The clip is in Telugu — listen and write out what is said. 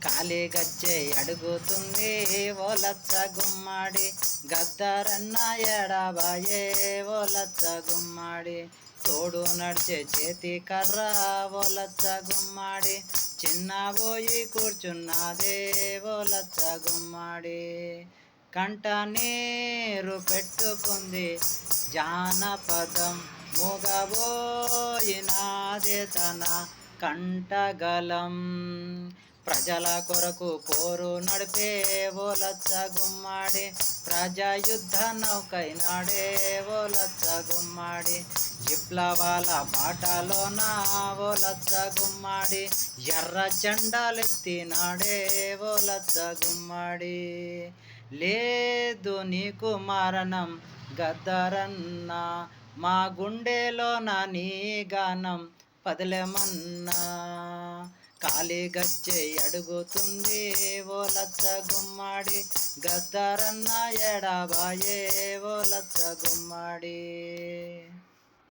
కాలి గజ్జె అడుగుతుంది ఓ లచ్చ గుమ్మాడి, గద్దరన్న ఎడబాయే ఓ లచ్చ గుమ్మాడి, తోడు నడిచే చేతి కర్ర ఓ లచ్చ గుమ్మాడి, చిన్న పోయి కూర్చున్నదే ఓ లచ్చ గుమ్మాడి. కంట నీరు పెట్టుకుంది జానపదం, మూగబోయినాదే తన కంటగలం, ప్రజల కొరకు పోరు నడిపే ఓ లచ్చ గుమ్మాడి, ప్రజాయుద్ధ నౌకైనాడే ఓ లచ్చ గుమ్మాడి, విప్లవాల బాటలోన ఓ లచ్చ గుమ్మాడి, ఎర్ర జెండాలెత్తినాడే ఓ లచ్చ గుమ్మాడి. లేదు నీకు మరణం గద్దరన్న, మా గుండెలోన నీ గానం పదిలమన్నా, కాలి గజ్జె అడుగుతుంది ఓ లచ్చ గుమ్మాడి, గద్దరన్న ఎడబాయే ఓ లచ్చ గుమ్మాడి.